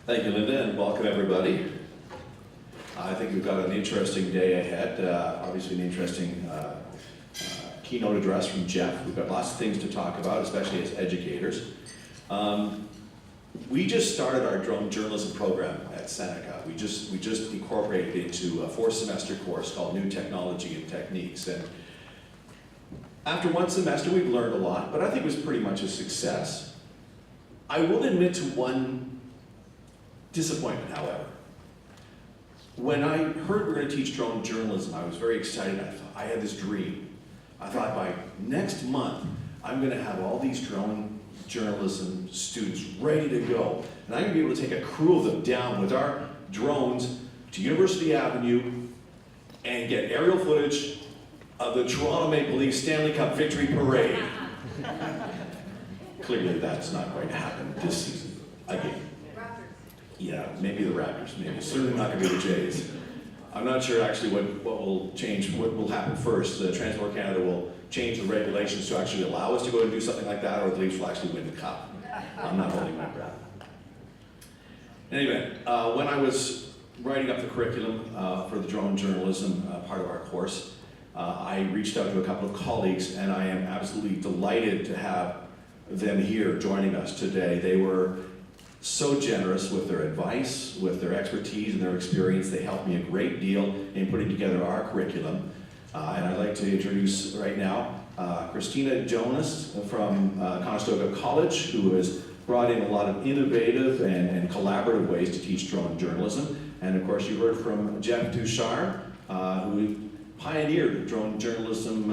Thank you, Linda, and welcome everybody. I think we've got an interesting day ahead. Obviously an interesting keynote address from Jeff. We've got lots of things to talk about, especially as educators. We just started our drone journalism program at Seneca. We just incorporated it into a 4-semester course called New Technology and Techniques. And after one semester, we've learned a lot, but I think it was pretty much a success. I will admit to one disappointment, however. When I heard we were going to teach drone journalism, I was very excited. I had this dream. I thought by next month, I'm going to have all these drone journalism students ready to go. And I'm going to be able to take a crew of them down with our drones to University Avenue and get aerial footage of the Toronto Maple Leafs Stanley Cup Victory Parade. Clearly that's not going to happen this season again. Yeah, maybe the Raptors, maybe. Certainly not going to be the Jays. I'm not sure actually what will change, what will happen first. Transport Canada will change the regulations to actually allow us to go and do something like that, or the Leafs will actually win the cup. I'm not holding my breath. Anyway, when I was writing up the curriculum for the drone journalism part of our course, I reached out to a couple of colleagues, and I am absolutely delighted to have them here joining us today. They were so generous with their advice, with their expertise and their experience. They helped me a great deal in putting together our curriculum. And I'd like to introduce right now Christina Jonas from Conestoga College, who has brought in a lot of innovative and collaborative ways to teach drone journalism. And of course you heard from Jeff Duchard, who pioneered drone journalism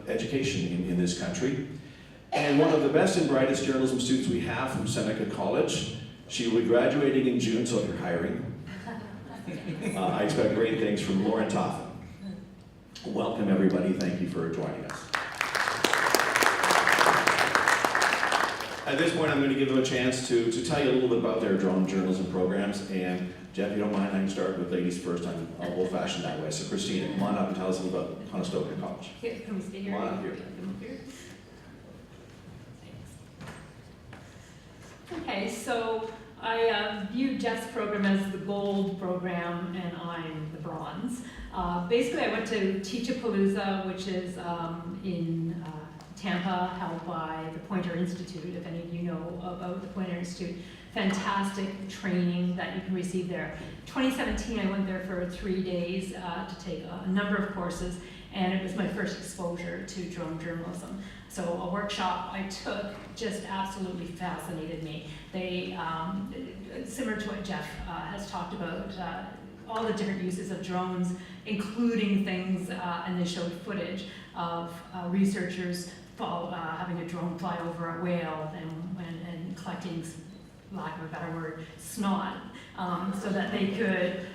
education in this country. And one of the best and brightest journalism students we have from Seneca College. She will be graduating in June, so if you're hiring, I expect great things from Lauren Toffin. Welcome everybody, thank you for joining us. At this point I'm going to give them a chance to tell you a little bit about their drone journalism programs. And Jeff, if you don't mind, I can start with ladies first. I'm old-fashioned that way. So Christina, come on up and tell us a little about Conestoga College. Can we stay here? Come on up here. Okay, so I view Jeff's program as the gold program and I'm the bronze. Basically, I went to Teach-A-Palooza, which is in Tampa, held by the Poynter Institute, if any of you know about the Poynter Institute. Fantastic training that you can receive there. 2017, I went there for 3 days to take a number of courses, and it was my first exposure to drone journalism. So a workshop I took just absolutely fascinated me. They, similar to what Jeff has talked about, all the different uses of drones, including things, and they showed footage of researchers having a drone fly over a whale and collecting, lack of a better word, snot, so that they could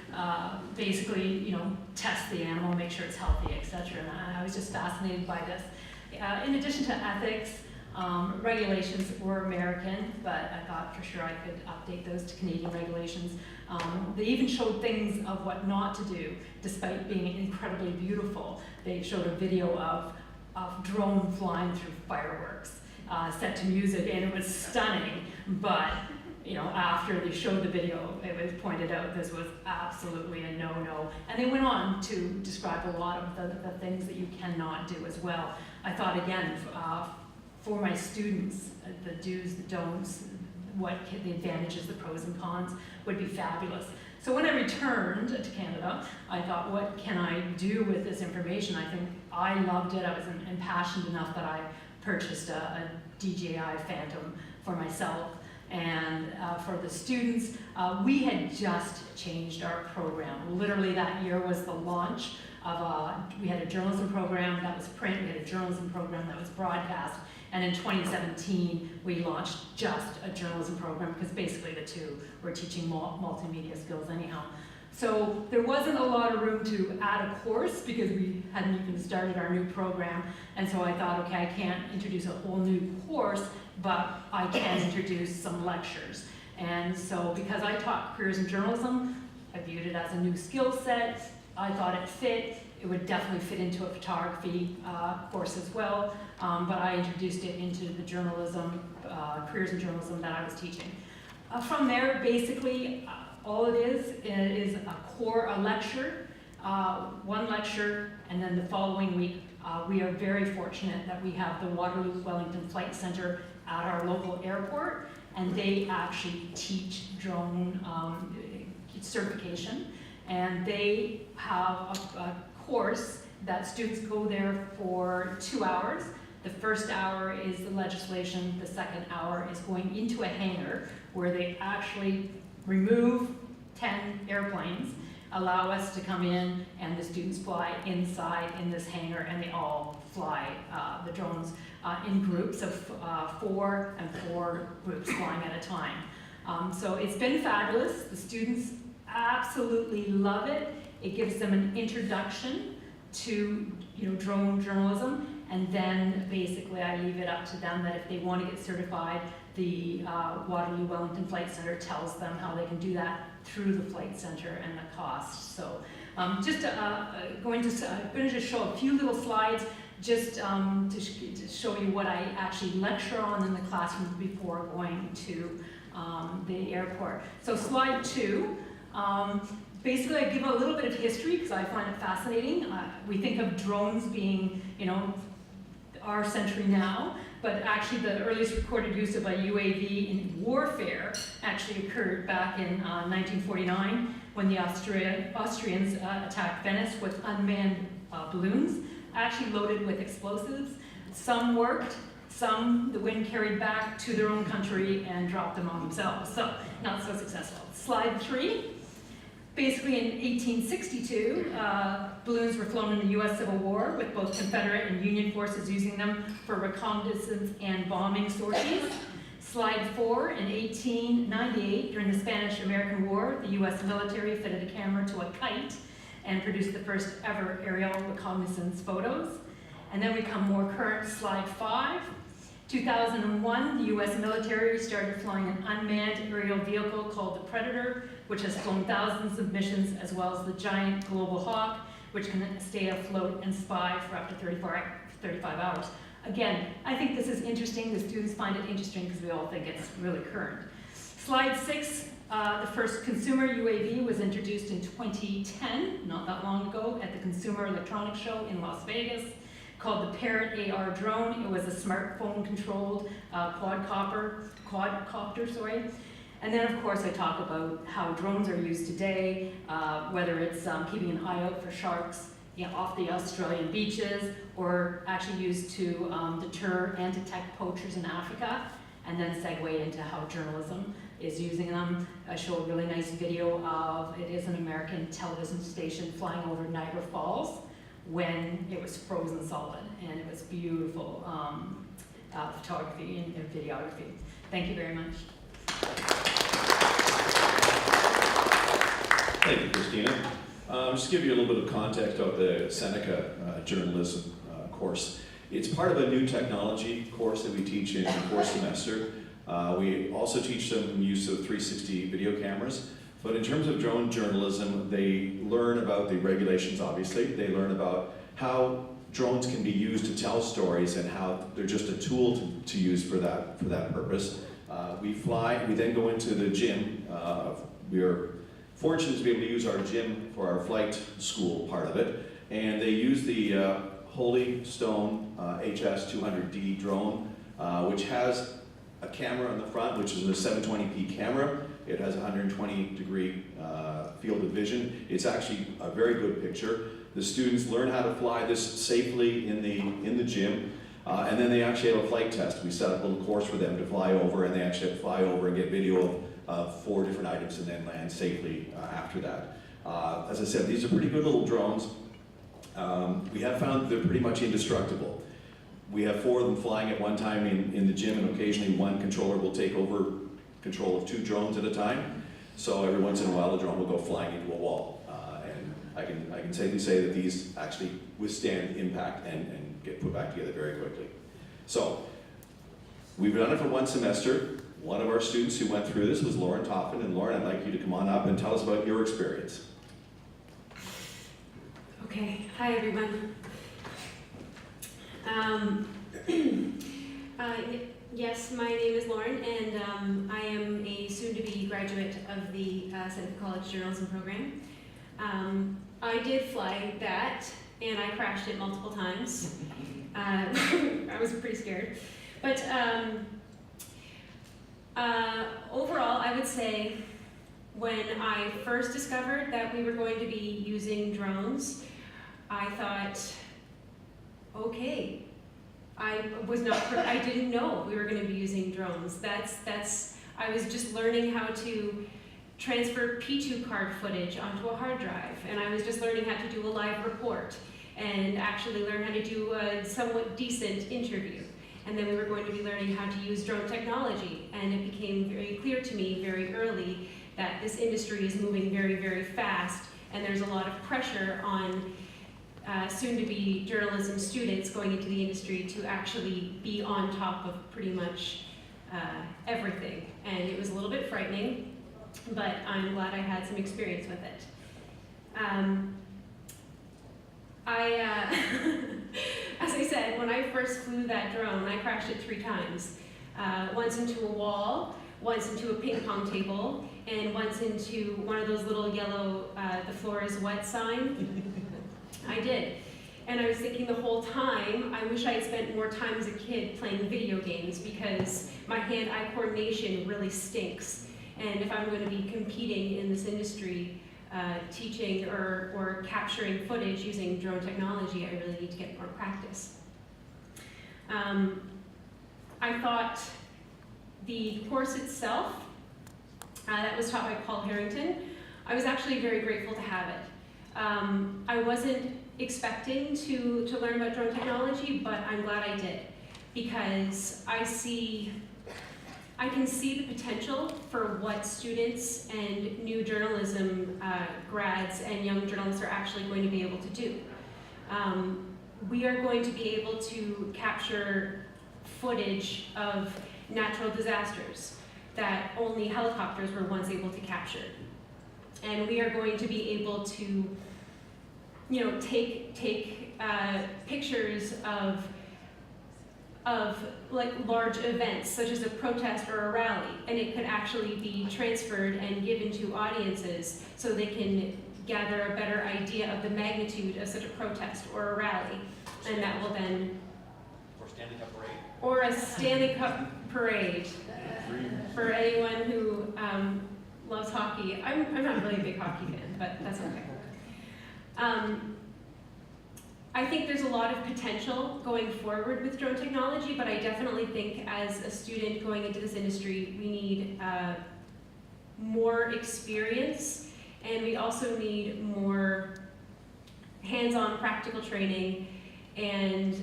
basically, test the animal, make sure it's healthy, etc. And I was just fascinated by this. In addition to ethics, regulations were American, but I thought for sure I could update those to Canadian regulations. They even showed things of what not to do, despite being incredibly beautiful. They showed a video of drone flying through fireworks, set to music, and it was stunning, but after they showed the video, it was pointed out this was absolutely a no-no. And they went on to describe a lot of the things that you cannot do as well. I thought, again, for my students, the do's, the don'ts, what the advantages, the pros and cons would be fabulous. So when I returned to Canada, I thought, what can I do with this information? I think I loved it. I was impassioned enough that I purchased a DJI Phantom for myself. And for the students, we had just changed our program. Literally that year was the launch of we had a journalism program that was print, we had a journalism program that was broadcast, and in 2017 we launched just a journalism program because basically the two were teaching multimedia skills anyhow. So there wasn't a lot of room to add a course because we hadn't even started our new program, and so I thought, okay, I can't introduce a whole new course, but I can introduce some lectures. And so because I taught careers in journalism, I viewed it as a new skill set. I thought it fit. It would definitely fit into a photography course as well, but I introduced it into the journalism, careers in journalism that I was teaching. From there, basically, all it is a lecture, one lecture, and then the following week, we are very fortunate that we have the Waterloo Wellington Flight Center at our local airport, and they actually teach drone certification, and they have a course that students go there for 2 hours. The first hour is the legislation, the second hour is going into a hangar where they actually remove 10 airplanes, allow us to come in, and the students fly inside in this hangar, and they all fly the drones in groups of 4 and 4 groups flying at a time. So it's been fabulous. The students absolutely love it. It gives them an introduction to drone journalism, and then basically I leave it up to them that if they want to get certified, the Waterloo Wellington Flight Center tells them how they can do that through the flight center and the cost. So I'm going to just show a few little slides just to show you what I actually lecture on in the classroom before going to the airport. So slide 2. Basically, I give a little bit of history because I find it fascinating. We think of drones being, our century now, but actually the earliest recorded use of a UAV in warfare actually occurred back in 1949 when the Austrians attacked Venice with unmanned balloons, actually loaded with explosives. Some worked, some the wind carried back to their own country and dropped them on themselves, so not so successful. Slide 3. Basically in 1862, balloons were flown in the US Civil War with both Confederate and Union forces using them for reconnaissance and bombing sorties. Slide 4, in 1898, during the Spanish-American War, the US military fitted a camera to a kite and produced the first ever aerial reconnaissance photos. And then we come more current, slide 5. 2001, the US military started flying an unmanned aerial vehicle called the Predator, which has flown thousands of missions, as well as the giant Global Hawk, which can stay afloat and spy for up to 35 hours. Again, I think this is interesting. The students find it interesting because we all think it's really current. Slide 6, the first consumer UAV was introduced in 2010, not that long ago, at the Consumer Electronics Show in Las Vegas, called the Parrot AR drone. It was a smartphone-controlled quadcopter. And then, of course, I talk about how drones are used today, whether it's keeping an eye out for sharks off the Australian beaches, or actually used to deter and detect poachers in Africa, and then segue into how journalism is using them. I show a really nice video of, it is an American television station flying over Niagara Falls when it was frozen solid, and it was beautiful photography and videography. Thank you very much. Thank you, Christina. Just to give you a little bit of context of the Seneca journalism course. It's part of a new technology course that we teach in the 4th semester. We also teach them use of 360 video cameras. But in terms of drone journalism, they learn about the regulations, obviously. They learn about how drones can be used to tell stories and how they're just a tool to use for that purpose. We fly, we then go into the gym. We are fortunate to be able to use our gym for our flight school part of it. And they use the Holy Stone HS-200D drone, which has a camera on the front, which is a 720p camera. It has 120-degree field of vision. It's actually a very good picture. The students learn how to fly this safely in the gym, and then they actually have a flight test. We set up a little course for them to fly over, and they actually have to fly over and get video of 4 different items and then land safely after that. As I said, these are pretty good little drones. We have found they're pretty much indestructible. We have 4 of them flying at one time in the gym, and occasionally one controller will take over control of 2 drones at a time. So every once in a while, the drone will go flying into a wall. And I can safely say that these actually withstand impact and get put back together very quickly. So we've done it for 1 semester. One of our students who went through this was Lauren Toffin. And Lauren, I'd like you to come on up and tell us about your experience. Okay, hi everyone. Yes, my name is Lauren, and I am a soon-to-be graduate of the Seneca College Journalism program. I did fly that, and I crashed it multiple times. I was pretty scared. But overall, I would say when I first discovered that we were going to be using drones, I thought, okay, I didn't know we were going to be using drones. I was just learning how to transfer P2 card footage onto a hard drive, and I was just learning how to do a live report and actually learn how to do a somewhat decent interview. And then we were going to be learning how to use drone technology, and it became very clear to me very early that this industry is moving very, very fast, and there's a lot of pressure on soon-to-be journalism students going into the industry to actually be on top of pretty much everything. And it was a little bit frightening, but I'm glad I had some experience with it. As I said, when I first flew that drone, I crashed it 3 times. Once into a wall, once into a ping pong table, and once into one of those little yellow, the floor is wet sign. I did. And I was thinking the whole time, I wish I had spent more time as a kid playing video games, because my hand-eye coordination really stinks. And if I'm going to be competing in this industry, teaching or capturing footage using drone technology, I really need to get more practice. I thought the course itself, that was taught by Paul Harrington, I was actually very grateful to have it. I wasn't expecting to learn about drone technology, but I'm glad I did, because I can see the potential for what students and new journalism grads and young journalists are actually going to be able to do. We are going to be able to capture footage of natural disasters that only helicopters were once able to capture. And we are going to be able to, take pictures of like large events, such as a protest or a rally, and it could actually be transferred and given to audiences so they can gather a better idea of the magnitude of such a protest or a rally, and that will then. Or Stanley Cup parade. Or a Stanley Cup parade for anyone who loves hockey. I'm not really a big hockey fan, but that's okay. I think there's a lot of potential going forward with drone technology, but I definitely think as a student going into this industry, we need more experience, and we also need more hands-on practical training and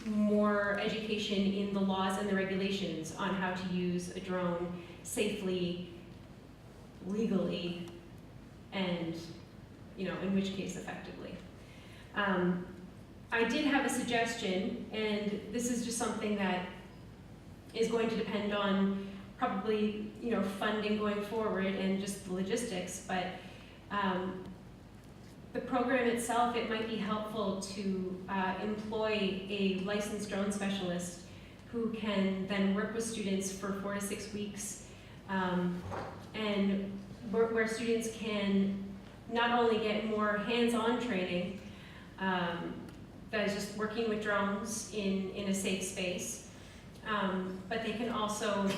more education in the laws and the regulations on how to use a drone safely, legally, and in which case effectively. I did have a suggestion, and this is just something that is going to depend on probably funding going forward and just the logistics, but the program itself, it might be helpful to employ a licensed drone specialist who can then work with students for 4 to 6 weeks, and where students can not only get more hands-on training, that is just working with drones in a safe space, but they can also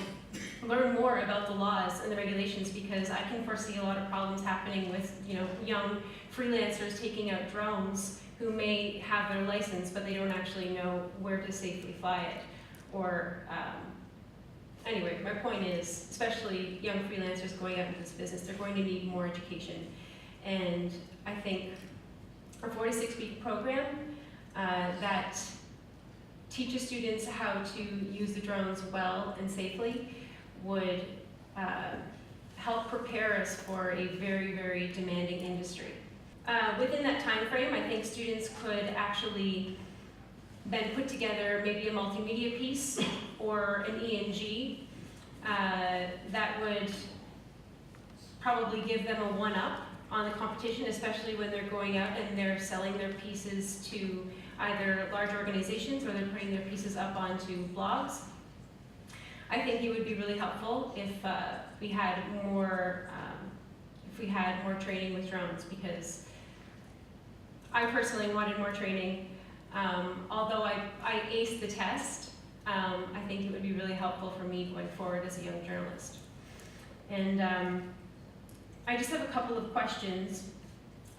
learn more about the laws and the regulations, because I can foresee a lot of problems happening with young freelancers taking out drones who may have their license, but they don't actually know where to safely fly it. Or anyway, my point is, especially young freelancers going out into this business, they're going to need more education. And I think a 4 to 6 week program that teaches students how to use the drones well and safely would help prepare us for a very, very demanding industry. Within that time frame, I think students could actually then put together maybe a multimedia piece or an ENG that would probably give them a one-up on the competition, especially when they're going out and they're selling their pieces to either large organizations or they're putting their pieces up onto blogs. I think it would be really helpful if we had more training with drones, because I personally wanted more training. Although I aced the test, I think it would be really helpful for me going forward as a young journalist. And I just have a couple of questions.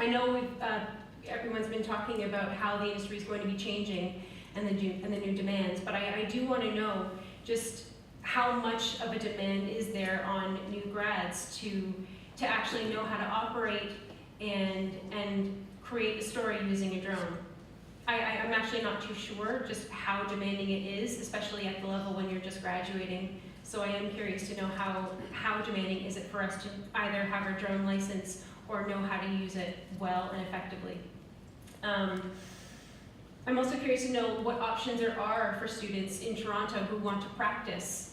I know everyone's been talking about how the industry is going to be changing and the new demands, but I do want to know just how much of a demand is there on new grads to actually know how to operate and create a story using a drone. I'm actually not too sure just how demanding it is, especially at the level when you're just graduating. So I am curious to know how demanding is it for us to either have our drone license or know how to use it well and effectively. I'm also curious to know what options there are for students in Toronto who want to practice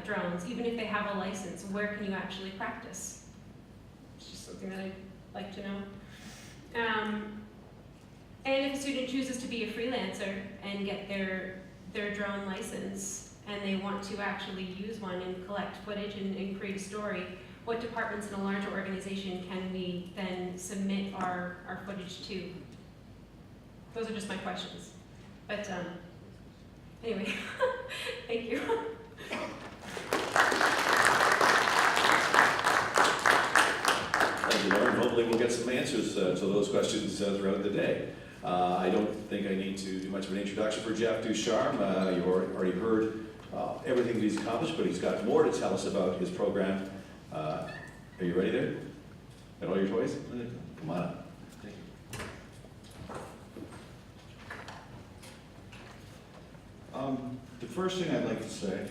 drones, even if they have a license. Where can you actually practice? It's just something that I'd like to know. And if a student chooses to be a freelancer and get their drone license and they want to actually use one and collect footage and create a story, what departments in a larger organization can we then submit our footage to? Those are just my questions. But anyway, thank you. Thank you, Lauren. Hopefully we'll get some answers to those questions throughout the day. I don't think I need to do much of an introduction for Jeff Ducharme. You've already heard everything that he's accomplished, but he's got more to tell us about his program. Are you ready there? Got all your toys? Come on up. Thank you. The first thing I'd like to say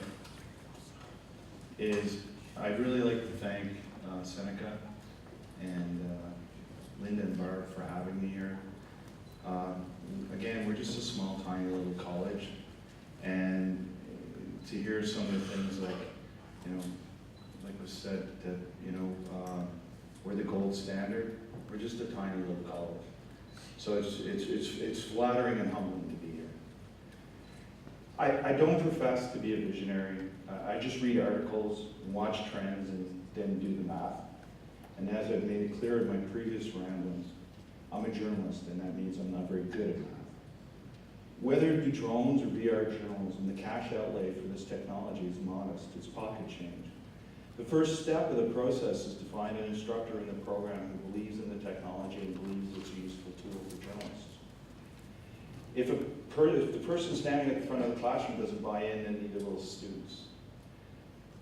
is I'd really like to thank Seneca and Linda and Barb for having me here. Again, we're just a small, tiny little college, and to hear some of the things like, like was said, that, we're the gold standard. We're just a tiny little college. So it's flattering and humbling to be here. I don't profess to be a visionary. I just read articles, watch trends, and then do the math. And as I've made it clear in my previous ramblings, I'm a journalist, and that means I'm not very good at math. Whether it be drones or VR journalism, the cash outlay for this technology is modest. It's pocket change. The first step of the process is to find an instructor in the program who believes in the technology and believes it's a useful tool for journalists. If the person standing at the front of the classroom doesn't buy in, then neither will students.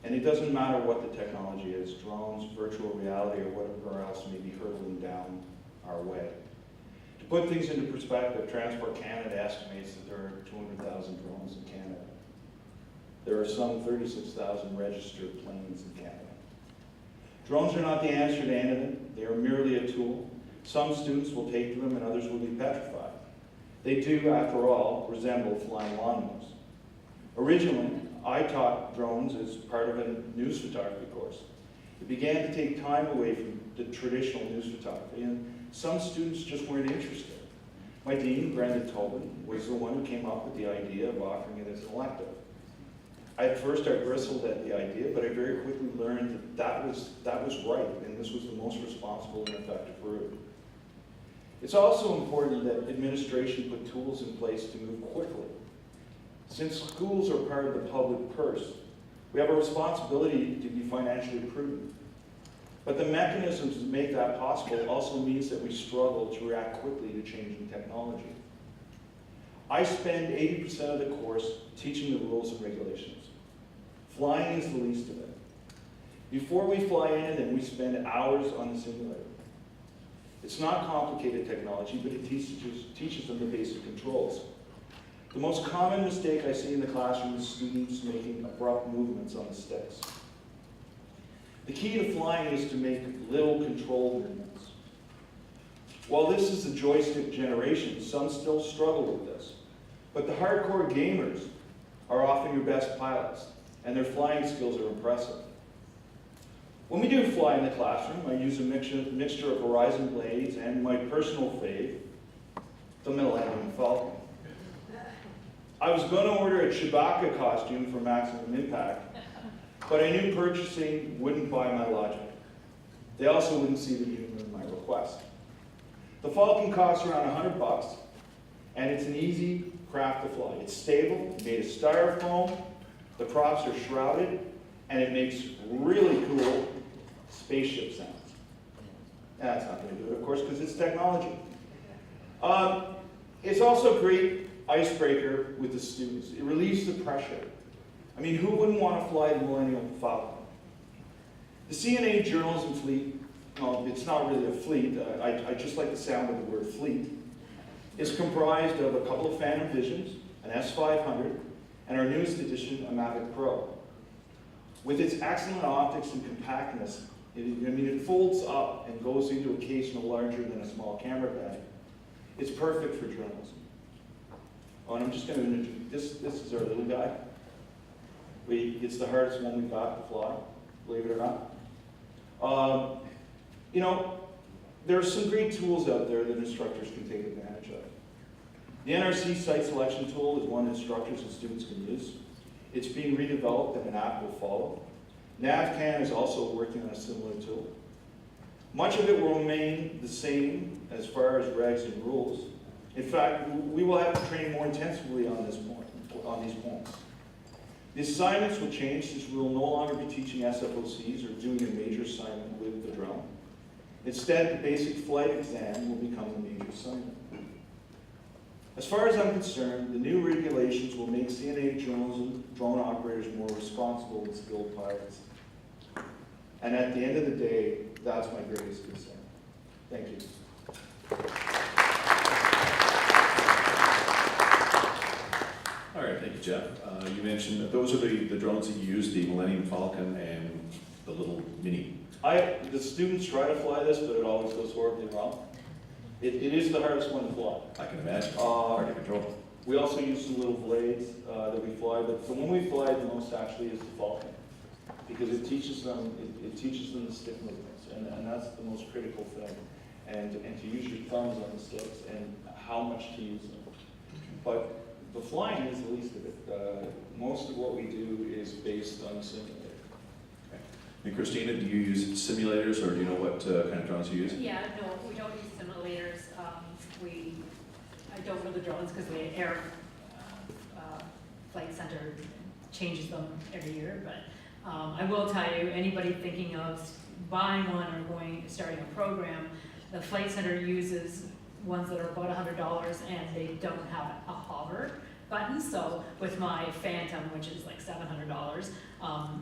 And it doesn't matter what the technology is, drones, virtual reality, or whatever else may be hurtling down our way. To put things into perspective, Transport Canada estimates that there are 200,000 drones in Canada. There are some 36,000 registered planes in Canada. Drones are not the answer to anything. They are merely a tool. Some students will take to them and others will be petrified. They do, after all, resemble flying lawnmowers. Originally, I taught drones as part of a news photography course. It began to take time away from the traditional news photography, and some students just weren't interested. My dean, Brenda Tobin, was the one who came up with the idea of offering it as an elective. At first, I bristled at the idea, but I very quickly learned that that was right, and this was the most responsible and effective route. It's also important that administration put tools in place to move quickly. Since schools are part of the public purse, we have a responsibility to be financially prudent. But the mechanisms that make that possible also means that we struggle to react quickly to changing technology. I spend 80% of the course teaching the rules and regulations. Flying is the least of it. Before we fly anything, we spend hours on the simulator. It's not complicated technology, but it teaches them the basic controls. The most common mistake I see in the classroom is students making abrupt movements on the sticks. The key to flying is to make little controlled movements. While this is the joystick generation, some still struggle with this. But the hardcore gamers are often your best pilots, and their flying skills are impressive. When we do fly in the classroom, I use a mixture of Horizon blades and my personal fave, the Millennium Falcon. I was going to order a Chewbacca costume for maximum impact, but I knew purchasing wouldn't buy my logic. They also wouldn't see the humor in my request. The Falcon costs around $100, and it's an easy craft to fly. It's stable, made of styrofoam, the props are shrouded, and it makes really cool spaceship sounds. That's not going to do it, of course, because it's technology. It's also a great icebreaker with the students. It relieves the pressure. I mean, who wouldn't want to fly the Millennium Falcon? The CNA journalism fleet, well, it's not really a fleet, I just like the sound of the word fleet, is comprised of a couple of Phantom Visions, an S500, and our newest edition, a Mavic Pro. With its excellent optics and compactness, it folds up and goes into a case no larger than a small camera bag. It's perfect for journalism. Oh, and I'm just going to introduce, this is our little guy. It's the hardest one we've got to fly, believe it or not. You know, there are some great tools out there that instructors can take advantage of. The NRC site selection tool is one instructors and students can use. It's being redeveloped and an app will follow. NavCan is also working on a similar tool. Much of it will remain the same as far as regs and rules. In fact, we will have to train more intensively on these points. The assignments will change since we will no longer be teaching SFOCs or doing a major assignment with the drone. Instead, the basic flight exam will become the major assignment. As far as I'm concerned, the new regulations will make CNA journalism drone operators more responsible and skilled pilots. And at the end of the day, that's my greatest concern. Thank you. All right, thank you, Jeff. You mentioned that those are the drones that you use, the Millennium Falcon and the little mini. The students try to fly this, but it always goes horribly wrong. It is the hardest one to fly. I can imagine. Hard to control. We also use some little blades that we fly, but the one we fly the most actually is the Falcon, because it teaches them the stick movements, and that's the most critical thing, and to use your thumbs on the sticks and how much to use them. But the flying is the least of it. Most of what we do is based on the simulator. Okay. And Christina, do you use simulators, or do you know what kind of drones you use? Yeah, no, we don't use simulators. I don't know the drones because the Air Flight Center changes them every year, but I will tell you, anybody thinking of buying one or starting a program, the Flight Center uses ones that are about $100 and they don't have a hover button. So with my Phantom, which is like $700,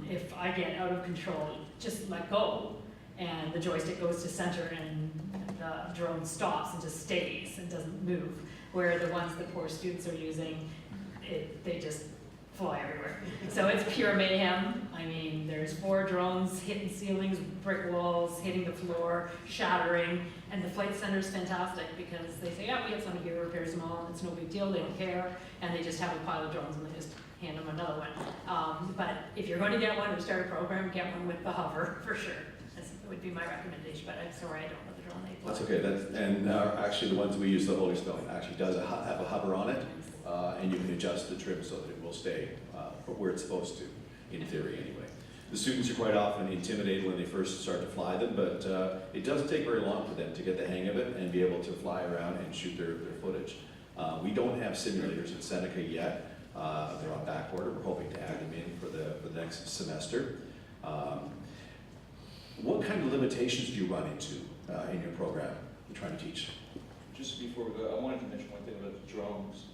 if I get out of control, just let go and the joystick goes to center and the drone stops and just stays and doesn't move. Where the ones that poor students are using, they just fly everywhere. So it's pure mayhem. I mean, there's 4 drones hitting ceilings, brick walls, hitting the floor, shattering, and the Flight Center's fantastic because they say, yeah, we have somebody here who repairs them all, and it's no big deal, they don't care, and they just have a pile of drones and they just hand them another one. But if you're going to get one or start a program, get one with the hover, for sure. That would be my recommendation, but I'm sorry, I don't know the drone they fly. That's okay. And actually the ones we use, the Holy Spelling, actually does have a hover on it, and you can adjust the trim so that it will stay where it's supposed to, in theory anyway. The students are quite often intimidated when they first start to fly them, but it doesn't take very long for them to get the hang of it and be able to fly around and shoot their footage. We don't have simulators at Seneca yet. They're on back order. We're hoping to add them in for the next semester. What kind of limitations do you run into in your program you're trying to teach? Just before we go, I wanted to mention one thing about the drones.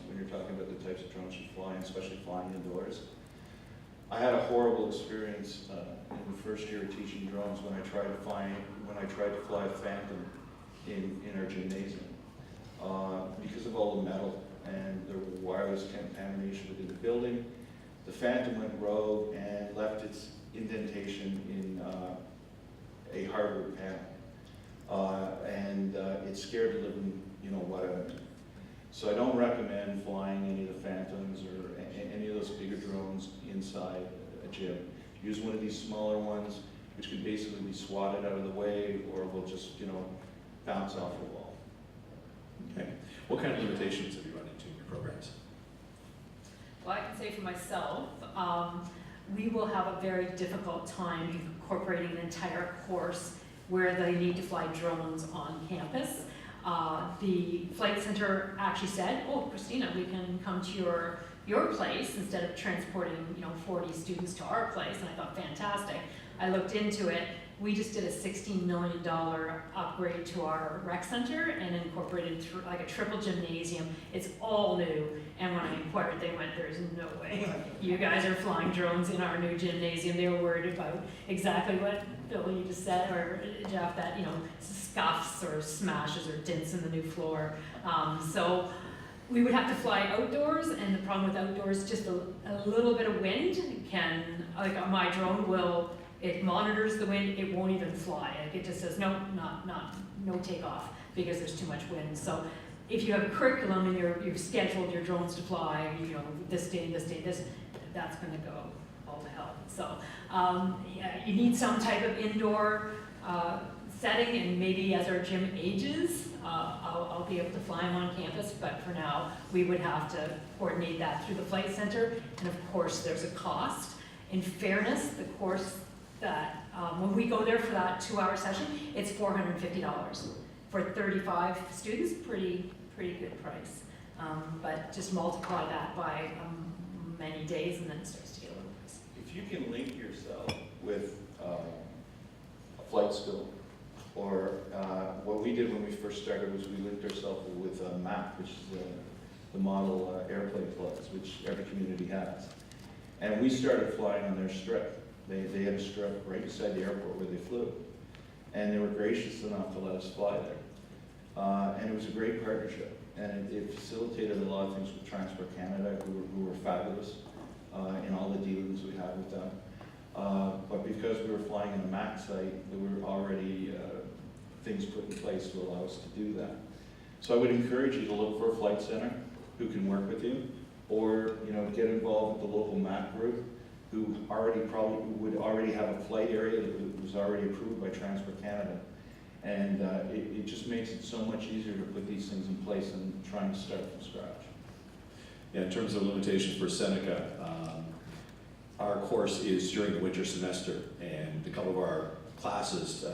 When you're talking about the types of drones you fly, and especially flying indoors. I had a horrible experience in the first year of teaching drones when I tried to fly a Phantom in our gymnasium because of all the metal and the wireless contamination within the building. The Phantom went rogue and left its indentation in a hardwood panel, and it scared the living, what out of me. So I don't recommend flying any of the Phantoms or any of those bigger drones inside a gym. Use one of these smaller ones, which can basically be swatted out of the way, or will just, bounce off the wall. Okay. What kind of limitations have you run into in your programs? Well, I can say for myself, we will have a very difficult time incorporating an entire course where they need to fly drones on campus. The flight center actually said, oh, Christina, we can come to your place instead of transporting 40 students to our place. And I thought, fantastic. I looked into it. We just did a $16 million upgrade to our rec center and incorporated through like a triple gymnasium. It's all new. And when I inquired, they went, there's no way you guys are flying drones in our new gymnasium. They were worried about exactly what Bill, you just said, or Jeff, that, scuffs or smashes or dents in the new floor. So we would have to fly outdoors, and the problem with outdoors, just a little bit of wind like my drone it monitors the wind, it won't even fly. Like it just says, no takeoff, because there's too much wind. So if you have a curriculum and you've scheduled your drones to fly, this day, that's gonna go all to hell. So yeah, you need some type of indoor setting, and maybe as our gym ages, I'll be able to fly them on campus, but for now, we would have to coordinate that through the flight center, and of course, there's a cost. In fairness, the course that, when we go there for that 2-hour session, it's $450. For 35 students, pretty good price. But just multiply that by many days, and then it starts to get a little pricey. If you can link yourself with a flight school, or what we did when we first started was we linked ourselves with a MAP, which is the model airplane clubs, which every community has. And we started flying on their strip. They had a strip right beside the airport where they flew. And they were gracious enough to let us fly there. And it was a great partnership. And it facilitated a lot of things with Transport Canada, who were fabulous in all the dealings we had with them. But because we were flying in a MAC site, there were already things put in place to allow us to do that. So I would encourage you to look for a flight center who can work with you, or get involved with the local MAC group, who would already have a flight area that was already approved by Transport Canada. And it just makes it so much easier to put these things in place than trying to start from scratch. Yeah, in terms of limitations for Seneca, our course is during the winter semester, and a couple of our classes,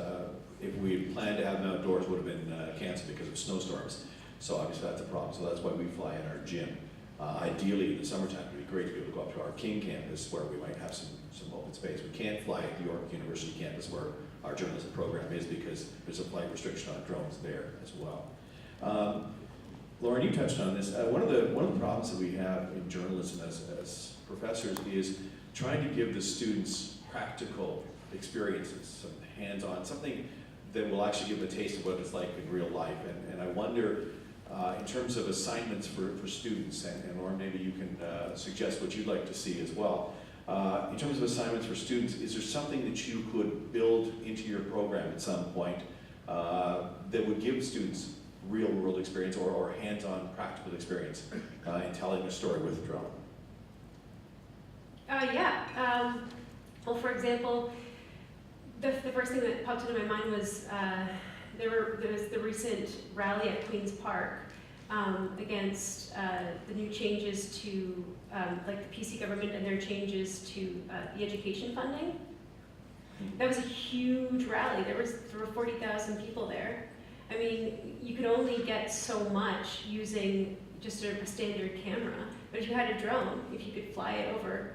if we had planned to have them outdoors, would have been canceled because of snowstorms. So obviously that's a problem. So that's why we fly in our gym. Ideally, in the summertime, it would be great to be able to go up to our King campus where we might have some open space. We can't fly at the York University campus where our journalism program is, because there's a flight restriction on drones there as well. Lauren, you touched on this. One of the problems that we have in journalism as professors is trying to give the students practical experiences, some hands-on, something that will actually give them a taste of what it's like in real life. And I wonder, in terms of assignments for students, and or maybe you can suggest what you'd like to see as well. In terms of assignments for students, is there something that you could build into your program at some point that would give students real-world experience or hands-on practical experience in telling a story with a drone? Yeah. Well, for example, the first thing that popped into my mind was there was the recent rally at Queen's Park against the new changes to like the PC government and their changes to the education funding. That was a huge rally. There were 40,000 people there. I mean, you could only get so much using just a standard camera, but if you had a drone, if you could fly it over,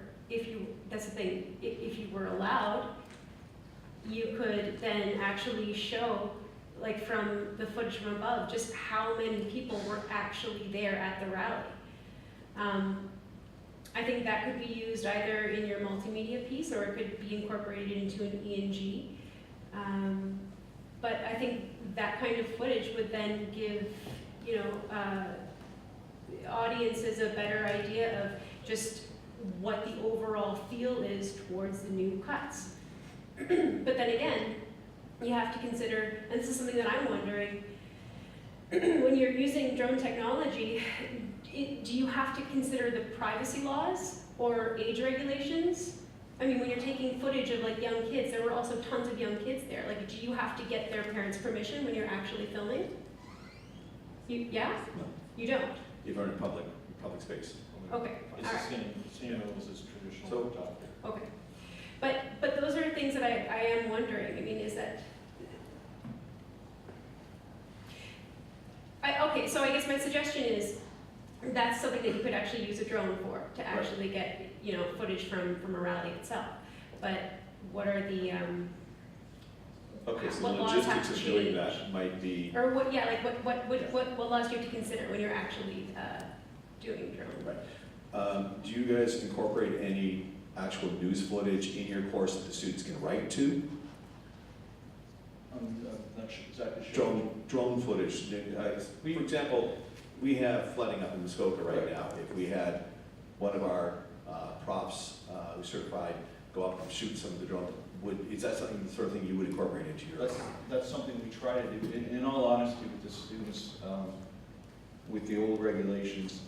that's the thing, if you were allowed, you could then actually show, like from the footage from above, just how many people were actually there at the rally. I think that could be used either in your multimedia piece, or it could be incorporated into an ENG. But I think that kind of footage would then give, audiences a better idea of just what the overall feel is towards the new cuts. But then again, you have to consider, and this is something that I'm wondering, when you're using drone technology, do you have to consider the privacy laws or age regulations? I mean, when you're taking footage of like young kids, there were also tons of young kids there. Like, do you have to get their parents' permission when you're actually filming? Yeah? No. You don't? If you're in public public space. Okay, It's all the right, same rules as traditional So- adopted. okay. But those are things that I am wondering, I mean, is that, okay, so I guess my suggestion is, that's something that you could actually use a drone for, to actually get, you know, footage from a rally itself. But what are the, Okay, so the what laws have logistics to of doing change? that might be, or what, yeah, like what laws do you have to consider when you're actually doing drone? do you guys incorporate any actual news footage in your course that the students can write to? I'm not sure exactly sure. Drone footage. For example, we have flooding up in Muskoka right now. If we had one of our profs who's certified go up and shoot some of the drones, is that something, the sort of thing you would incorporate into your? That's something we try to do. In all honesty, with the students, with the old regulations,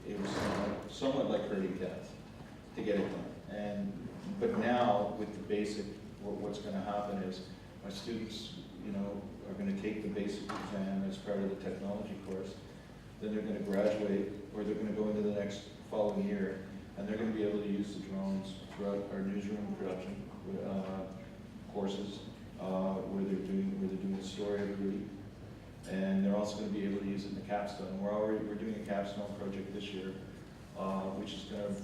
it was somewhat like herding cats to get it done. But now, with the basic, what's going to happen is my students, you know, are going to take the basic exam as part of the technology course. Then they're going to graduate, or they're going to go into the next following year, and they're going to be able to use the drones throughout our newsroom production courses, where they're doing a story every week. And they're also going to be able to use it in the capstone. We're doing a capstone project this year, which is going to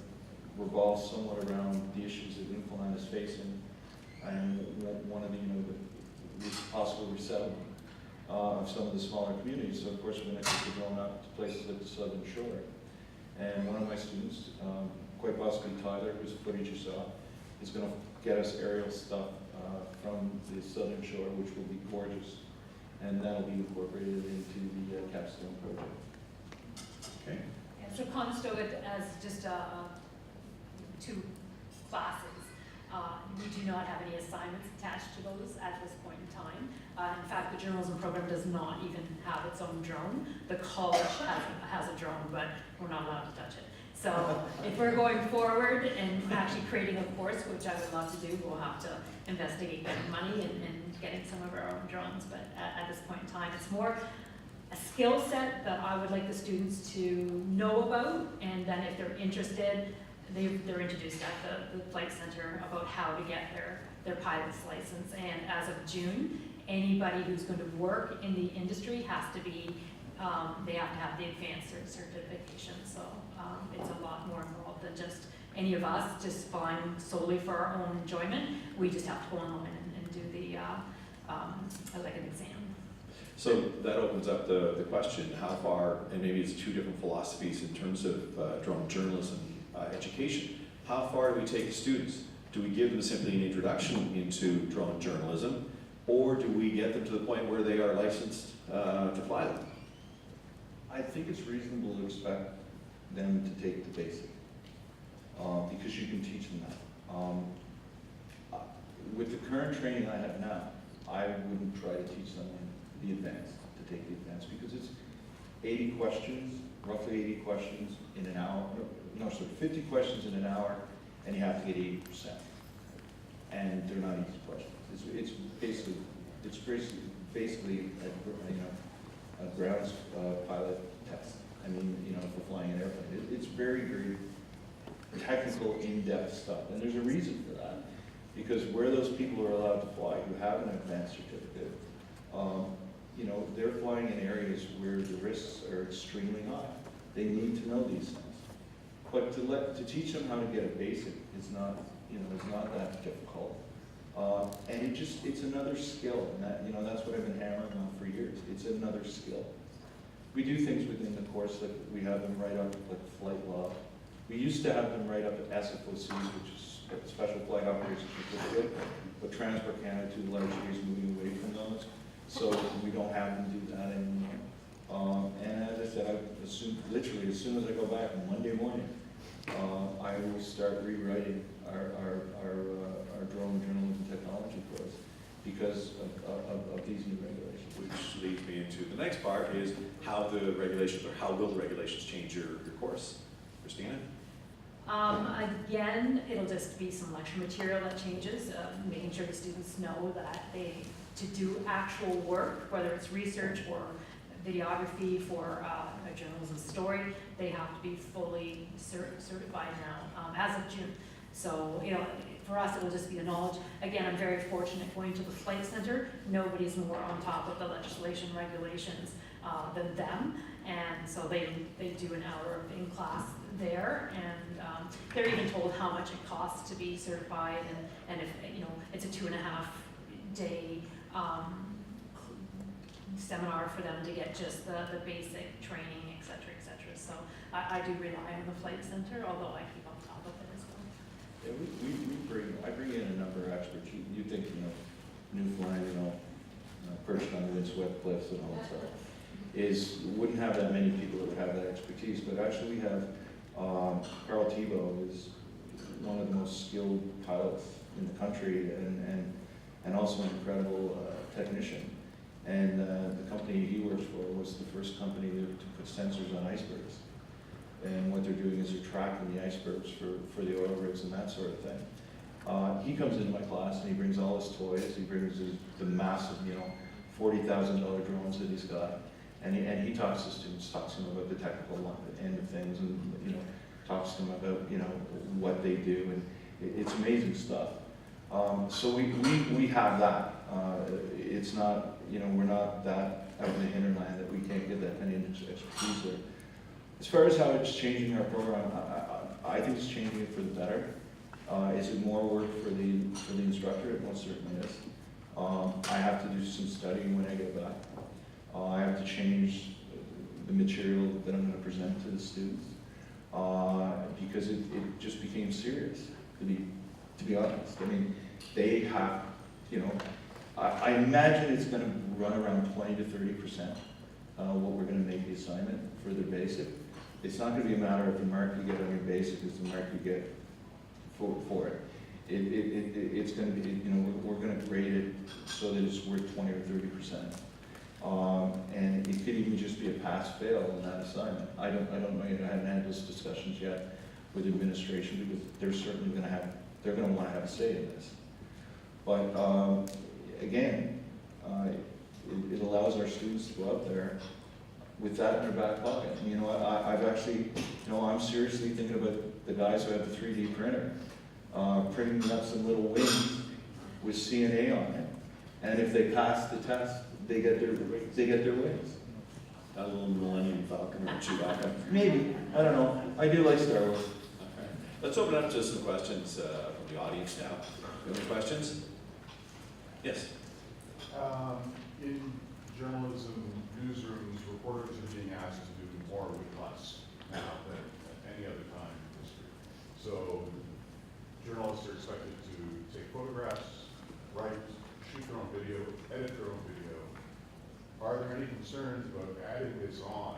revolve somewhat around the issues that Newfoundland is facing, and one of the, you know, the possible resettlement of some of the smaller communities. So of course we're going to take the drone out to places like the Southern Shore. And one of my students, quite possibly Tyler, whose footage you saw, is going to get us aerial stuff from the Southern Shore, which will be gorgeous. And that'll be incorporated into the capstone project. Okay. Yeah, so Conestoga as just two classes. We do not have any assignments attached to those at this point in time. In fact, the journalism program does not even have its own drone. The college has a drone, but we're not allowed to touch it. So if we're going forward and actually creating a course, which I would love to do, we'll have to investigate getting money and getting some of our own drones. But at this point in time, it's more a skill set that I would like the students to know about, and then if they're interested, they're introduced at the Flight Center about how to get their pilot's license. And as of June, anybody who's going to work in the industry has to be, they have to have the advanced certification. So it's a lot more involved than just any of us just flying solely for our own enjoyment. We just have to go online and do the like an exam. So that opens up the question, how far, and maybe it's two different philosophies in terms of drone journalism education. How far do we take the students? Do we give them simply an introduction into drone journalism, or do we get them to the point where they are licensed to fly them? I think it's reasonable to expect them to take the basic, because you can teach them that. With the current training I have now, I wouldn't try to teach someone the advanced, to take the advanced, because it's 80 questions, roughly 80 questions in an hour. No, sorry, 50 questions in an hour, and you have to get 80%. And they're not easy questions. It's basically a ground pilot test. I mean, you know, for flying an airplane. It's very, very technical, in-depth stuff. And there's a reason for that. Because where those people are allowed to fly who have an advanced certificate, you know, they're flying in areas where the risks are extremely high. They need to know these things. But to teach them how to get a basic is not, you know, it's not that difficult. And it's another skill, and that, you know, that's what I've been hammering on for years. It's another skill. We do things within the course, like we have them write up like flight law. We used to have them write up at SFOCs, which is Special Flight Operations Certificate, but Transport Canada to large degrees moving away from those, so we don't have them do that anymore. And as I said, literally as soon as I go back on Monday morning, I will start rewriting our drone journalism technology course because of these new regulations. Which leads me into the next part, is how the regulations, or how will the regulations change your course? Christina? Again, it'll just be some lecture material that changes, making sure the students know that to do actual work, whether it's research or videography for a journalism story, they have to be fully certified now as of June. So, you know, for us, it will just be a knowledge. Again, I'm very fortunate going to the Flight Center. Nobody's more on top of the legislation regulations than them. And so they do an hour in class there, and they're even told how much it costs to be certified, and if, you know, it's a 2.5-day seminar for them to get just the basic training, et cetera, et cetera. So I do rely on the Flight Center, although I keep on top of it as well. Yeah, I bring in a number of experts. You think, you know, Newfoundland, you know, perched on the windswept cliffs and all that stuff, wouldn't have that many people that would have that expertise, but actually we have Carl Tebow is one of the most skilled pilots in the country, and also an incredible technician. And the company he works for was the first company to put sensors on icebergs. And what they're doing is they're tracking the icebergs for the oil rigs and that sort of thing. He comes into my class and he brings all his toys. He brings the massive, you know, $40,000 drones that he's got. And he talks to students, talks to them about the technical end of things, and, you know, talks to them about, you know, what they do, and it's amazing stuff. So we have that. It's not, you know, we're not that out in the hinterland that we can't get that kind of expertise there. As far as how it's changing our program, I think it's changing it for the better. Is it more work for the instructor? It most certainly is. I have to do some studying when I get back. I have to change the material that I'm going to present to the students because it just became serious, to be honest. I mean, they have, you know, I imagine it's going to run around 20 to 30% what we're going to make the assignment for their basic. It's not going to be a matter of the mark you get on your basic is the mark you get for it. It's going to be, you know, we're going to grade it so that it's worth 20 or 30%. And it could even just be a pass-fail in that assignment. I don't know yet. I haven't had those discussions yet with administration because they're certainly going to they're going to want to have a say in this. But again, it allows our students to go out there with that in their back pocket. And, you know, I've actually, you know, I'm seriously thinking about the guys who have the 3D printer, printing up some little wings with CNA on it. And if they pass the test, they get their wings. A little Millennium Falcon or Chewbacca. Maybe, I don't know. I do like Star Wars. Okay. Let's open up to some questions from the audience now. Any questions? Yes. In journalism newsrooms, reporters are being asked to do more with less now than at any other time in history. So journalists are expected to take photographs, write, shoot their own video, edit their own video. Are there any concerns about adding this on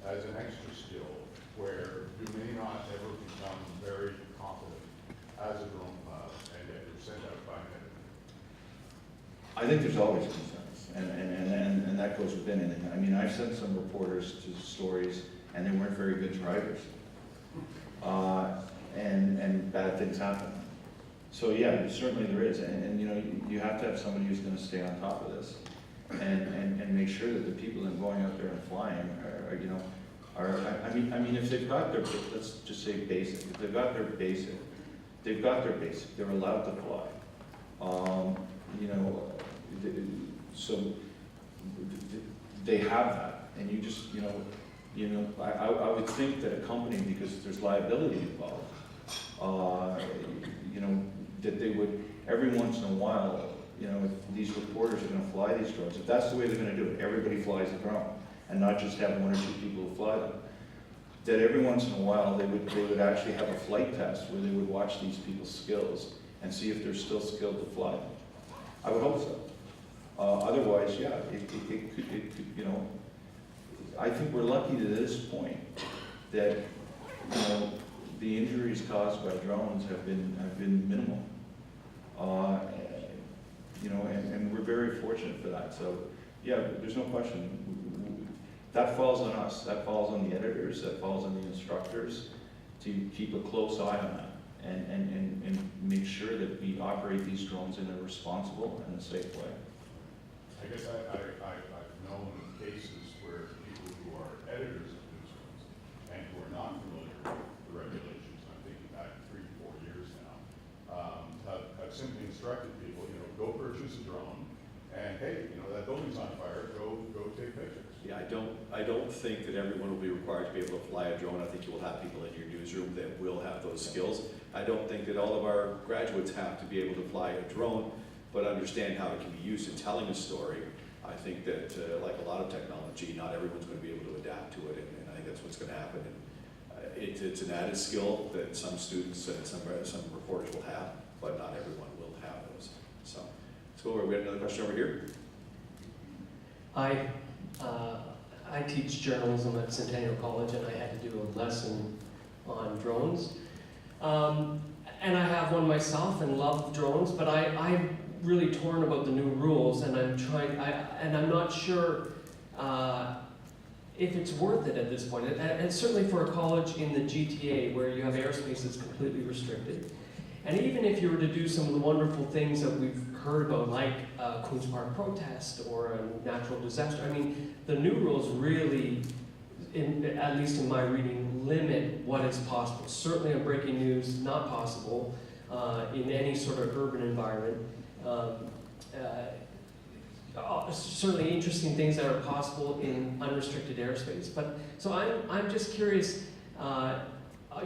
as an extra skill where you may not ever become very confident as a drone pilot and yet you're sent out by an editor? I think there's always concerns, and that goes with anything. I mean, I've sent some reporters to stories, and they weren't very good drivers, and bad things happen. So yeah, certainly there is, and you know, you have to have somebody who's going to stay on top of this, and make sure that the people that are going out there and flying are you know, I mean, if they've got their, let's just say basic, if they've got their basic, they're allowed to fly. You know, so they have that, and you just, you know, I would think that a company, because there's liability involved, you know, that they would, every once in a while, you know, if these reporters are going to fly these drones, if that's the way they're going to do it, everybody flies a drone, and not just have one or two people who fly them, that every once in a while they would actually have a flight test where they would watch these people's skills and see if they're still skilled to fly them. I would hope so. Otherwise, yeah, it could, you know, I think we're lucky to this point that, you know, the injuries caused by drones have been minimal. You know, and we're very fortunate for that. So, yeah, there's no question. That falls on us. That falls on the editors. That falls on the instructors to keep a close eye on that and make sure that we operate these drones in a responsible and a safe way. I guess I've known cases where people who are editors of newsrooms and who are not familiar with the regulations, I'm thinking back 3 to 4 years now, have simply instructed people, go purchase a drone, and hey, that building's on fire, go take pictures. Yeah, I don't think that everyone will be required to be able to fly a drone. I think you will have people in your newsroom that will have those skills. I don't think that all of our graduates have to be able to fly a drone, but understand how it can be used in telling a story. I think that, like a lot of technology, not everyone's going to be able to adapt to it, and I think that's what's going to happen. And it's an added skill that some students and some reporters will have, but not everyone will have those. So, let's go over. We have another question over here. I teach journalism at Centennial College, and I had to do a lesson on drones. And I have one myself and love drones, but I'm really torn about the new rules, and I'm not sure if it's worth it at this point. And certainly for a college in the GTA where you have airspace that's completely restricted. And even if you were to do some of the wonderful things that we've heard about, like Queen's Park protest or a natural disaster, I mean, the new rules really, at least in my reading, limit what is possible. Certainly on breaking news, not possible in any sort of urban environment. Certainly interesting things that are possible in unrestricted airspace. But so I'm just curious,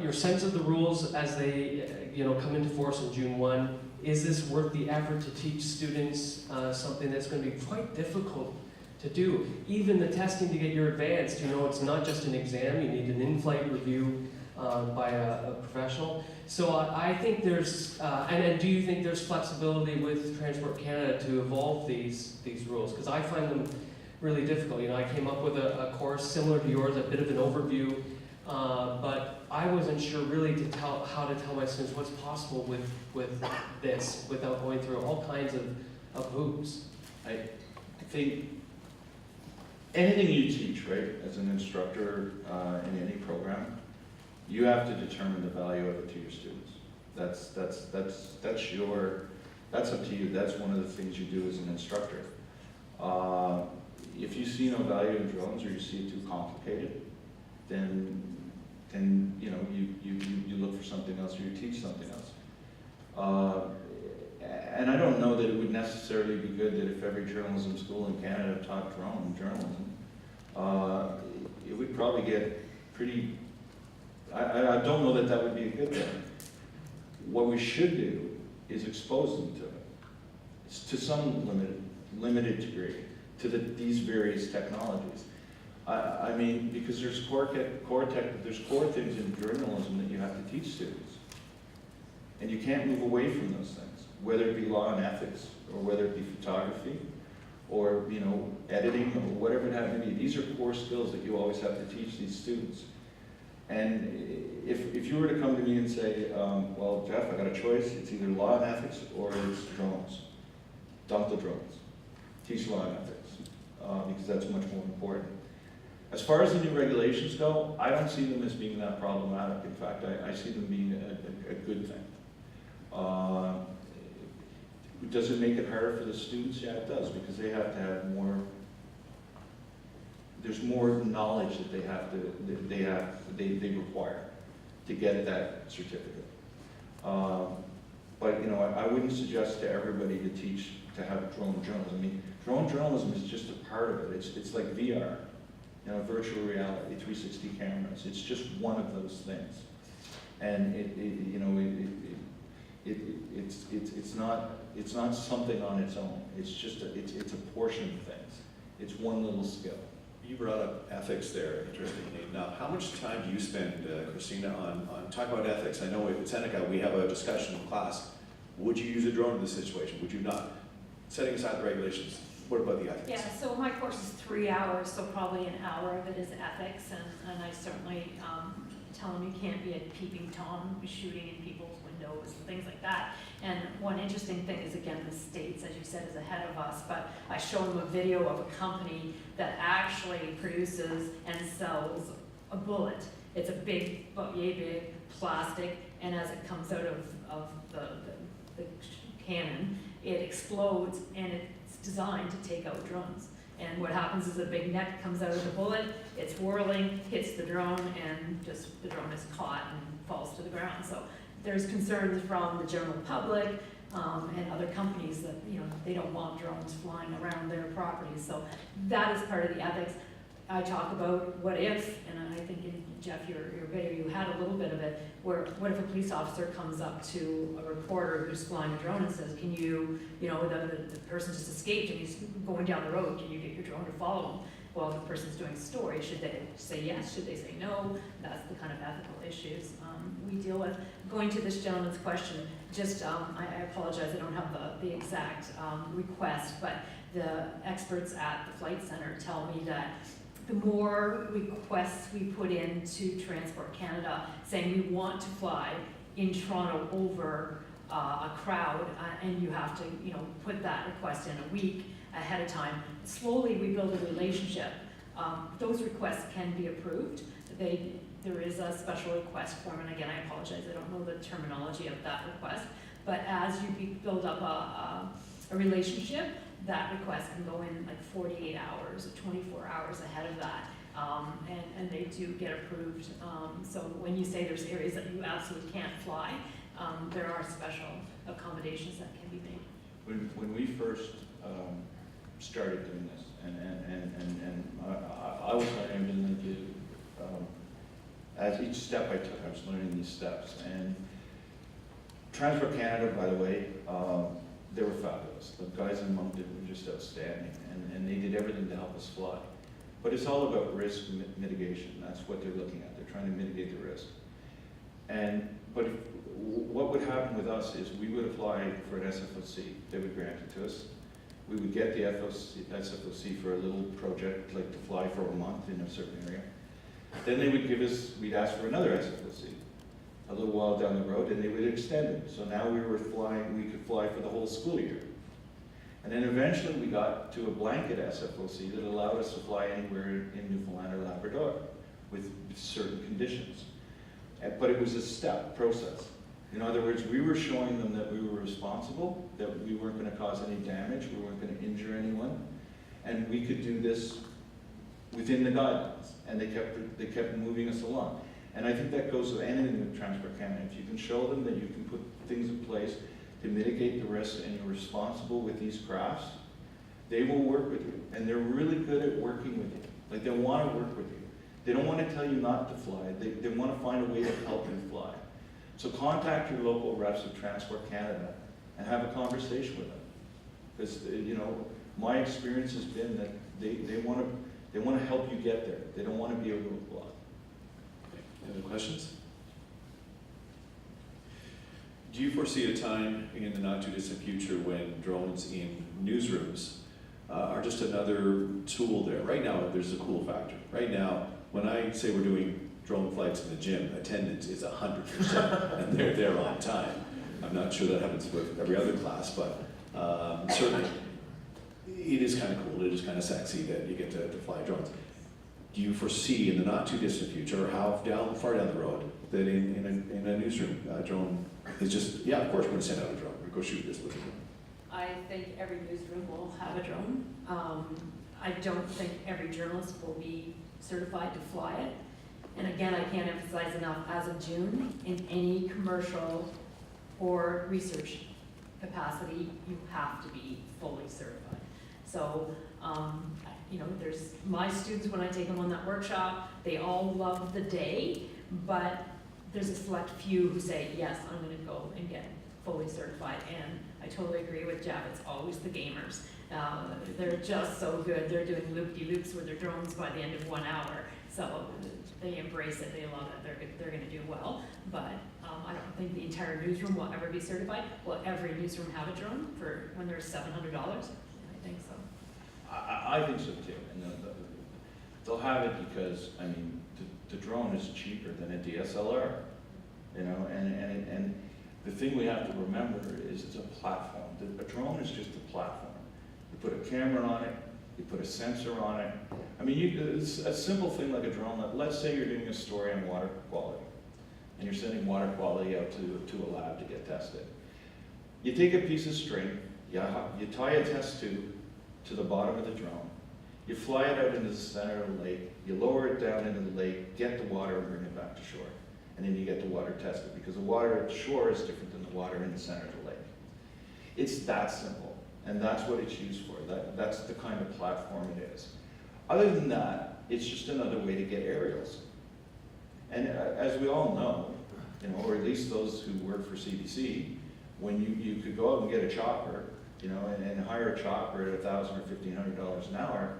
your sense of the rules as they come into force on June 1. Is this worth the effort to teach students something that's going to be quite difficult to do? Even the testing to get your advanced, it's not just an exam. You need an in-flight review by a professional. So I think there's, and do you think there's flexibility with Transport Canada to evolve these rules? Because I find them really difficult. I came up with a course similar to yours, a bit of an overview, but I wasn't sure really how to tell my students what's possible with this without going through all kinds of hoops. I think anything you teach, right, as an instructor in any program, you have to determine the value of it to your students. That's up to you. That's one of the things you do as an instructor. If you see no value in drones or you see it too complicated, then you look for something else or you teach something else. And I don't know that it would necessarily be good that if every journalism school in Canada taught drone journalism, it would probably get pretty, I don't know that would be a good thing. What we should do is expose them to it, to some limited degree, to these various technologies. I mean, because there's core things in journalism that you have to teach students. And you can't move away from those things, whether it be law and ethics, or whether it be photography, or editing, or whatever it happens to be. These are core skills that you always have to teach these students. And if you were to come to me and say, well, Jeff, I got a choice, it's either law and ethics or it's drones. Dump the drones. Teach law and ethics, because that's much more important. As far as the new regulations go, I don't see them as being that problematic. In fact, I see them being a good thing. Does it make it harder for the students? Yeah, it does, because they have to have more, there's more knowledge that they require to get that certificate. But I wouldn't suggest to everybody to have drone journalism. I mean, drone journalism is just a part of it. It's like VR. Virtual reality, 360 cameras. It's just one of those things, and it's not something on its own. It's just it's a portion of things. It's one little skill. You brought up ethics there, interestingly. Now, how much time do you spend, Christina, on talking about ethics? I know at Seneca we have a discussion in class. Would you use a drone in this situation? Would you not? Setting aside the regulations, what about the ethics? Yeah, so my course is 3 hours, so probably an hour of it is ethics, and I certainly tell them you can't be a peeping Tom shooting in people's windows and things like that. And one interesting thing is, again, the States, as you said, is ahead of us, but I show them a video of a company that actually produces and sells a bullet. It's a big, about yay big, plastic, and as it comes out of the cannon, it explodes, and it's designed to take out drones. And what happens is a big net comes out of the bullet, it's whirling, hits the drone, and just the drone is caught and falls to the ground. So there's concerns from the general public and other companies that, you know, they don't want drones flying around their properties. So that is part of the ethics. I talk about what if, and I think in Jeff, your video, you had a little bit of it, where what if a police officer comes up to a reporter who's flying a drone and says, can you, you know, the person just escaped and he's going down the road, can you get your drone to follow him? Well, if the person's doing a story, should they say yes, should they say no? That's the kind of ethical issues we deal with. Going to this gentleman's question, just, I apologize, I don't have the exact request, but the experts at the Flight Center tell me that the more requests we put into Transport Canada saying we want to fly in Toronto over a crowd, and you have to, you know, put that request in a week ahead of time, slowly we build a relationship. Those requests can be approved. There is a special request form, and again, I apologize, I don't know the terminology of that request, but as you build up a relationship, that request can go in like 48 hours or 24 hours ahead of that, and they do get approved. So when you say there's areas that you absolutely can't fly, there are special accommodations that can be made. When we first started doing this, and I was learning, and then as each step I took, I was learning these steps. And Transport Canada, by the way, they were fabulous. The guys in Moncton were just outstanding, and they did everything to help us fly. But it's all about risk mitigation. That's what they're looking at. They're trying to mitigate the risk. But what would happen with us is we would apply for an SFOC. They would grant it to us. We would get the SFOC for a little project, like to fly for a month in a certain area. Then they would give us, we'd ask for another SFOC a little while down the road, and they would extend it. So now we could fly for the whole school year. And then eventually we got to a blanket SFOC that allowed us to fly anywhere in Newfoundland or Labrador with certain conditions. But it was a step process. In other words, we were showing them that we were responsible, that we weren't going to cause any damage, we weren't going to injure anyone, and we could do this within the guidelines. And they kept moving us along. And I think that goes with anything with Transport Canada. If you can show them that you can put things in place to mitigate the risk and you're responsible with these crafts, they will work with you. And they're really good at working with you. Like, they want to work with you. They don't want to tell you not to fly. They want to find a way to help you fly. So contact your local reps of Transport Canada and have a conversation with them. Because, you know, my experience has been that they want to help you get there. They don't want to be a roadblock. Any other questions? Do you foresee a time in the not-too-distant future when drones in newsrooms are just another tool there? Right now, there's a cool factor. Right now, when I say we're doing drone flights in the gym, attendance is 100%, and they're there on time. I'm not sure that happens with every other class, but certainly it is kind of cool. It is kind of sexy that you get to fly drones. Do you foresee in the not-too-distant future, or how far down the road, that in a newsroom, a drone is just, yeah, of course, we're going to send out a drone. We're going to go shoot this with a drone. I think every newsroom will have a drone. I don't think every journalist will be certified to fly it. And again, I can't emphasize enough, as of June, in any commercial or research capacity, you have to be fully certified. So, you know, there's my students, when I take them on that workshop, they all love the day, but there's a select few who say, yes, I'm going to go and get fully certified. And I totally agree with Jeff, it's always the gamers. They're just so good. They're doing loop-de-loops with their drones by the end of 1 hour. So they embrace it, they love it, they're going to do well. But I don't think the entire newsroom will ever be certified. Will every newsroom have a drone for when there's $700? I think so. I think so too. And they'll have it because, I mean, the drone is cheaper than a DSLR, you know, and the thing we have to remember is it's a platform. A drone is just a platform. You put a camera on it, you put a sensor on it. I mean, it's a simple thing like a drone. Let's say you're doing a story on water quality, and you're sending water quality out to a lab to get tested. You take a piece of string, you tie a test tube to the bottom of the drone, You fly it out into the center of the lake, you lower it down into the lake, get the water and bring it back to shore. And then you get the water tested, because the water at shore is different than the water in the center of the lake. It's that simple, and that's what it's used for. That's the kind of platform it is. Other than that, it's just another way to get aerials. And as we all know, you know, or at least those who work for CBC, when you could go out and get a chopper, you know, and hire a chopper at $1,000 or $1,500 an hour,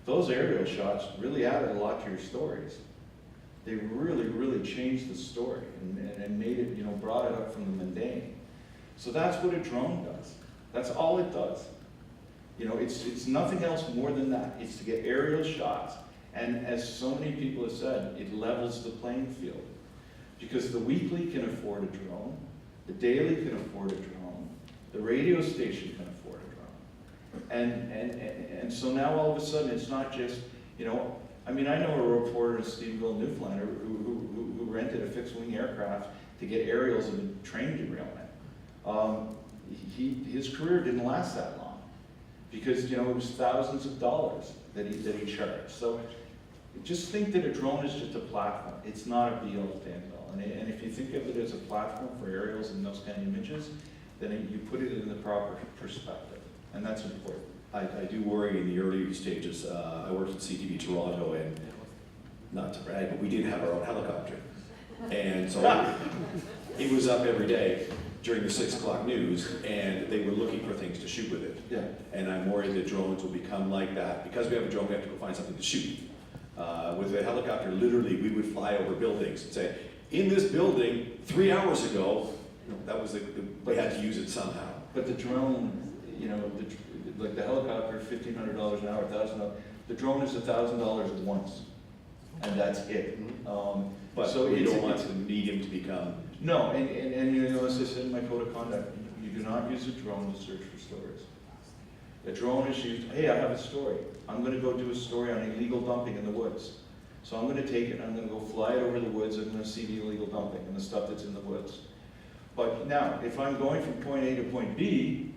those aerial shots really added a lot to your stories. They really, really changed the story and made it, you know, brought it up from the mundane. So that's what a drone does. That's all it does. You know, it's nothing else more than that. It's to get aerial shots. And as so many people have said, it levels the playing field. Because the weekly can afford a drone, the daily can afford a drone, the radio station can afford a drone. And so now all of a sudden it's not just, you know, I mean, I know a reporter in Stevensville, Newfoundland, who rented a fixed-wing aircraft to get aerials of a train derailment. His career didn't last that long because, you know, it was thousands of dollars that he charged. So just think that a drone is just a platform. It's not a be-all, end-all. And if you think of it as a platform for aerials and those kind of images, then you put it in the proper perspective, and that's important. I do worry in the early stages. I worked at CTV Toronto, and not to brag, but we did have our own helicopter. And so it was up every day during the 6 o'clock news, and they were looking for things to shoot with it. Yeah. And I'm worried that drones will become like that. Because we have a drone, we have to go find something to shoot. With a helicopter, literally, we would fly over buildings and say, in this building, 3 hours ago, that was we had to use it somehow. But the drone, you know, like the helicopter, $1,500 an hour, $1,000. The drone is $1,000 once, and that's it. But so we don't it's- want the medium to become. No, and you know, as I said in my code of conduct, you do not use a drone to search for stories. A drone is used, hey, I have a story. I'm going to go do a story on illegal dumping in the woods. So I'm going to take it, I'm going to go fly it over the woods, I'm going to see the illegal dumping and the stuff that's in the woods. But now, if I'm going from point A to point B,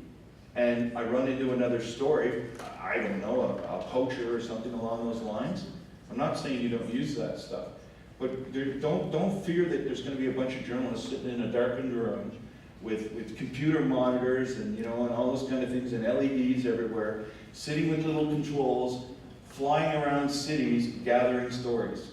and I run into another story, I don't know, a poacher or something along those lines, I'm not saying you don't use that stuff. But don't fear that there's going to be a bunch of journalists sitting in a darkened room with computer monitors and, you know, and all those kind of things and LEDs everywhere, sitting with little controls, flying around cities, gathering stories.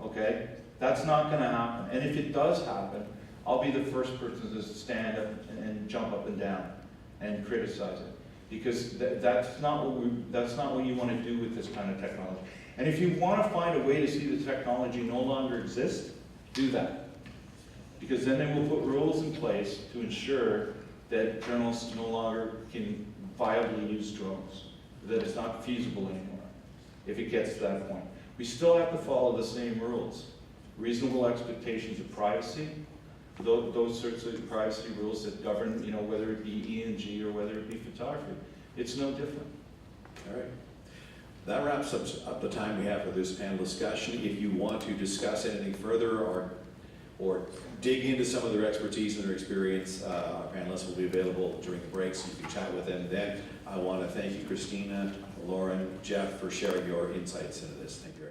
Okay? That's not going to happen. And if it does happen, I'll be the first person to stand up and jump up and down and criticize it, because that's not what you want to do with this kind of technology. And if you want to find a way to see the technology no longer exist, do that, because then they will put rules in place to ensure that journalists no longer can viably use drones, that it's not feasible anymore if it gets to that point. We still have to follow the same rules, reasonable expectations of privacy, those sorts of privacy rules that govern, you know, whether it be E&G or whether it be photography. It's no different. All right. That wraps up the time we have for this panel discussion. If you want to discuss anything further or dig into some of their expertise and their experience, our panelists will be available during the break, so you can chat with them then. I want to thank you, Christina, Lauren, Jeff, for sharing your insights into this. Thank you.